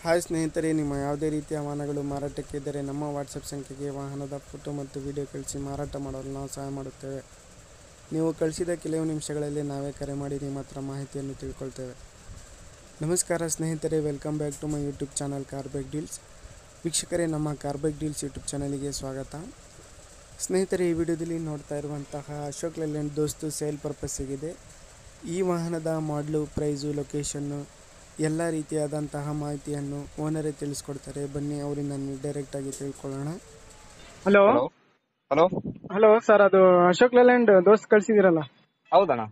Hi ಸ್ನೇಹಿತರೆ, ನಿಮ್ಮ ಯಾವುದೇ ರೀತಿಯ ವಾಹನಗಳು ಮಾರಾಟಕ್ಕೆ ಇದ್ದರೆ ನಮ್ಮ ವಾಟ್ಸಪ್ ಸಂಖ್ಯೆಗೆ ವಾಹನದ ಫೋಟೋ ಮತ್ತು ವಿಡಿಯೋ ಕಳಿಸಿ ಮಾರಾಟ ಮಾಡಲು ನಾವು ಸಹಾಯ ಮಾಡುತ್ತೇವೆ. ನೀವು ಕಳಿಸಿದ ಕೆಲವು ನಿಮಿಷಗಳಲ್ಲಿ ನಾವೇ ಕರೆ ಮಾಡಿ ನಿಮ್ಮ ಹತ್ರ ಮಾಹಿತಿಯನ್ನು ತಿಳ್ಕೊಳ್ತೇವೆ. ನಮಸ್ಕಾರ ಸ್ನೇಹಿತರೆ, welcome back to my YouTube channel car bike deals. ವೀಕ್ಷಕರೇ, ನಮ್ಮ ಕಾರ್ ಬೈಕ್ ಡೀಲ್ಸ್ ಯೂಟ್ಯೂಬ್ ಚಾನಲಿಗೆ ಸ್ವಾಗತ. ಸ್ನೇಹಿತರೆ, ಈ ವಿಡಿಯೋದಲ್ಲಿ ನೋಡ್ತಾ ಇರುವಂತಹ ಅಶೋಕ್ ಲೇಲ್ಯಾಂಡ್ ದೋಸ್ತು ಸೇಲ್ ಪರ್ಪಸ್ಸಿಗಿದೆ. ಈ ವಾಹನದ ಮಾಡಲು, ಪ್ರೈಸು, ಲೊಕೇಶನ್ನು ಎಲ್ಲ ರೀತಿಯಾದಂತಹ ಮಾಹಿತಿಯನ್ನು ಓನರೇ ತಿಳಿಸ್ಕೊಡ್ತಾರೆ. ಬನ್ನಿ ಅವರಿಂದ ಡೈರೆಕ್ಟಾಗಿ ತಿಳ್ಕೊಳ್ಳೋಣ. ಹಲೋ ಹಲೋ ಹಲೋ ಸರ್, ಅದು ಅಶೋಕ್ ಲೇಲ್ಯಾಂಡ್ ದೋಸ್ತ್ ಕಳ್ಸಿದಿರಲ್ಲ, ಹೌದಣ್ಣ.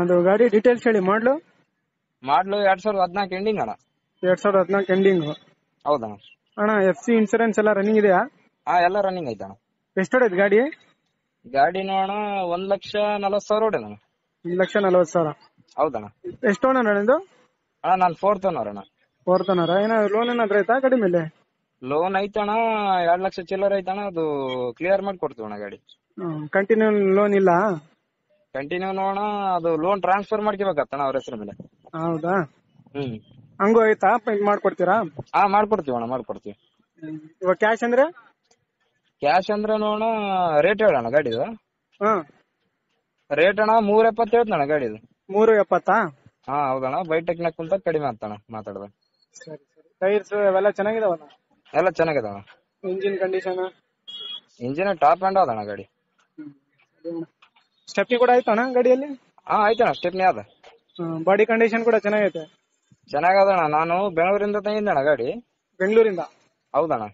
ಅದು ಗಾಡಿ ಡೀಟೇಲ್ಸ್ ಹೇಳಿ. ಮಾಡ್ಲು 2014 ಎಂಡಿಂಗ್ ಅಣ್ಣ. 2014 ಎಂಡಿಂಗ್. ಹೌದಣ್ಣ. ಅಣ್ಣ, FC ಇನ್ಸೂರೆನ್ಸ್ ಎಲ್ಲ ರನ್ನಿಂಗ್ ಇದೆಯಾ? ಎಲ್ಲ ರನ್ನಿಂಗ್ ಐತಣ್ಣ. ಎಷ್ಟು ಹೊಡೆದ್ ಗಾಡಿ? ಗಾಡಿ ನೋಡೋಣ 1,40,000 ಹೊಡೆದಣ್ಣ. 1,40,000. ಹೌದಣ್ಣ. ಎಷ್ಟು ಓನರ್ ಅಣ್ಣ? ಅಣ್ಣ ನಾನು 4th ಓನರ್ ಅಣ್ಣ. 4th owner. ಏನಾದ್ರು ಲೋನ್ ಏನಾದ್ರು ಆಯ್ತಾ ಗಾಡಿ ಮೇಲೆ? ಲೋನ್ ಐತಣ್ಣ, 2 ಲಕ್ಷ ಚಿಲ್ಲರ್ ಐತಣ್ಣ. ಅದು ಕ್ಲಿಯರ್ ಮಾಡಿ ಕೊಡ್ತೀವಿ ಅಣ್ಣ ಗಾಡಿ. ಕಂಟಿನ್ಯೂ ಲೋನ್ ಇಲ್ಲ? ಕಂಟಿನ್ಯೂ ನೋಡೋಣ, ಅದು ಲೋನ್ ಟ್ರಾನ್ಸ್ಫರ್ ಮಾಡ್ಕೋಬೇಕತ್ತಣ್ಣ ಅವ್ರ ಹೆಸರು ಮೇಲೆ. ಹೌದಾ? ಹ್ಮ್. ಹಂಗೂ ಆಯ್ತಾ? ಇದು ಮಾಡ್ಕೊಡ್ತೀರಾ? ಮಾಡ್ಕೊಡ್ತೀವಿ ಅಣ್ಣ, ಮಾಡ್ಕೊಡ್ತೀವಿ. ಇವಾಗ ಕ್ಯಾಶ್ ಅಂದ್ರೆ? ಕ್ಯಾಶ್ ಅಂದ್ರೆ ನೋಡೋಣ, ರೇಟ್ ಹೇಳೋಣ ಗಾಡಿದು. ಹಾ, ರೇಟ್ ಅಣ್ಣ 370 ಹೇಳ್ತಣ್ಣ ಗಾಡಿದು. 370. ಹೌದಣ್ಣ. ಬೈಟೆಕ್ನಾಗ ಕುಂತ ಕಡಿಮೆ ಆಗ್ತಣ್ಣ ಮಾತಾಡ್ದ. ಸರಿ ಸರಿ. ಟೈರ್ಸ್ ಅವೆಲ್ಲ ಚೆನ್ನಾಗಿದಾವಲ್ಲ? ಎಲ್ಲ ಚೆನ್ನಾಗಿದಾವ. Engine condition? Engine top end ಅದಣ್ಣ ಗಾಡಿ. ಸ್ಟೆಪ್ನಿ ಕೂಡ ಆಯ್ತಣ್ಣ ಗಾಡಿಯಲ್ಲಿ? ಆಯ್ತಣ್ಣ, ಸ್ಟೆಪ್ನಿ ಅದ. ಬಾಡಿ ಕಂಡೀಷನ್ ಕೂಡ ಚೆನ್ನಾಗೈತೆ? ಚೆನ್ನಾಗದಣ್ಣ. ನಾನು ಬೆಂಗಳೂರಿಂದ ತಂದಿದ್ದಣ್ಣ ಗಾಡಿ. ಬೆಂಗಳೂರಿಂದ? ಹೌದಣ್ಣ,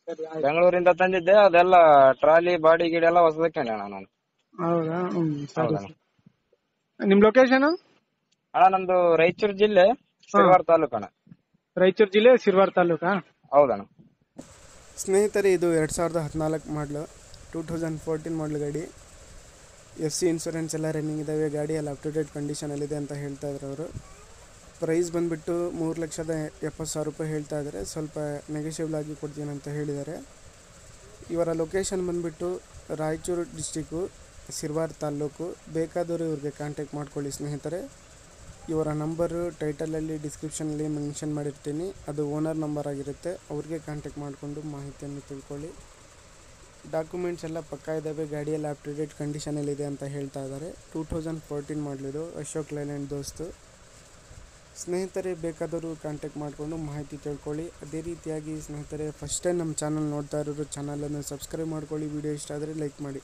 ಸರಿ, ಆಯ್ತು. ಬೆಂಗಳೂರಿಂದ ತಂದಿದ್ದೆ. ಅದೆಲ್ಲ ಟ್ರಾಲಿ ಬಾಡಿ ಗಿಡಿ ಎಲ್ಲ ಹೊಸದಕ್ಕೆ ಅಣ್ಣ ನಾನು. ಹೌದಾ? ಸರಿ. ಹೌದಣ್ಣ. ನಿಮ್ ಲೊಕೇಶನ್? ಅಣ್ಣ ನಮ್ದು ರಾಯಚೂರು ಜಿಲ್ಲೆ, ಶಿರವಾರ ತಾಲೂಕು ಅಣ್ಣ. ರಾಯಚೂರು ಜಿಲ್ಲೆ, ಶಿರವಾರ ತಾಲೂಕಾ? ಹೌದಣ್ಣ. ಸ್ನೇಹಿತರೆ, ಇದು 2014 ಮಾಡಲು, 2014 ಮಾಡಲು ಗಾಡಿ. FC ಇನ್ಸೂರೆನ್ಸ್ ಎಲ್ಲ ರನ್ನಿಂಗ್ ಇದ್ದಾವೆ. ಗಾಡಿ ಎಲ್ಲ ಅಪ್ ಟು ಡೇಟ್ ಕಂಡೀಷನಲ್ಲಿದೆ ಅಂತ ಹೇಳ್ತಾ ಇದ್ರು ಅವರು. ಪ್ರೈಸ್ ಬಂದುಬಿಟ್ಟು 3,70,000 ರೂಪಾಯಿ ಹೇಳ್ತಾ ಇದ್ದಾರೆ. ಸ್ವಲ್ಪ ನೆಗೋಷಿಯಬಲ್ ಆಗಿ ಕೊಡ್ತೀನಿ ಅಂತ ಹೇಳಿದ್ದಾರೆ. ಇವರ ಲೊಕೇಶನ್ ಬಂದುಬಿಟ್ಟು ರಾಯಚೂರು ಡಿಸ್ಟಿಕ್ಕು, ಶಿರವಾರ ತಾಲೂಕು. ಬೇಕಾದವರು ಇವ್ರಿಗೆ ಕಾಂಟ್ಯಾಕ್ಟ್ ಮಾಡ್ಕೊಳ್ಳಿ ಸ್ನೇಹಿತರೆ. ಇವರ ನಂಬರು ಟೈಟಲಲ್ಲಿ, ಡಿಸ್ಕ್ರಿಪ್ಷನಲ್ಲಿ ಮೆನ್ಷನ್ ಮಾಡಿರ್ತೀನಿ. ಅದು ಓನರ್ ನಂಬರ್ ಆಗಿರುತ್ತೆ. ಅವ್ರಿಗೆ ಕಾಂಟ್ಯಾಕ್ಟ್ ಮಾಡಿಕೊಂಡು ಮಾಹಿತಿಯನ್ನು ತಿಳ್ಕೊಳ್ಳಿ. ಡಾಕ್ಯುಮೆಂಟ್ಸ್ ಎಲ್ಲ ಪಕ್ಕಾ ಇದ್ದಾವೆ. ಗಾಡಿಯೆಲ್ಲ ಅಪ್ ಟು ಡೇಟ್ ಕಂಡೀಷನಲ್ಲಿದೆ ಅಂತ ಹೇಳ್ತಾ ಇದ್ದಾರೆ. 2014 ಮಾಡಲಿದ್ದು ಅಶೋಕ್ ಲೇಲ್ಯಾಂಡ್ ದೋಸ್ತು. ಸ್ನೇಹಿತರೆ, ಬೇಕಾದವರು ಕಾಂಟ್ಯಾಕ್ಟ್ ಮಾಡಿಕೊಂಡು ಮಾಹಿತಿ ತಿಳ್ಕೊಳ್ಳಿ. ಅದೇ ರೀತಿಯಾಗಿ ಸ್ನೇಹಿತರೆ, ಫಸ್ಟ್ ಟೈಮ್ ನಮ್ಮ ಚಾನಲ್ ನೋಡ್ತಾ ಇರೋರು ಚಾನಲನ್ನು ಸಬ್ಸ್ಕ್ರೈಬ್ ಮಾಡ್ಕೊಳ್ಳಿ. ವಿಡಿಯೋ ಇಷ್ಟ ಆದರೆ ಲೈಕ್ ಮಾಡಿ.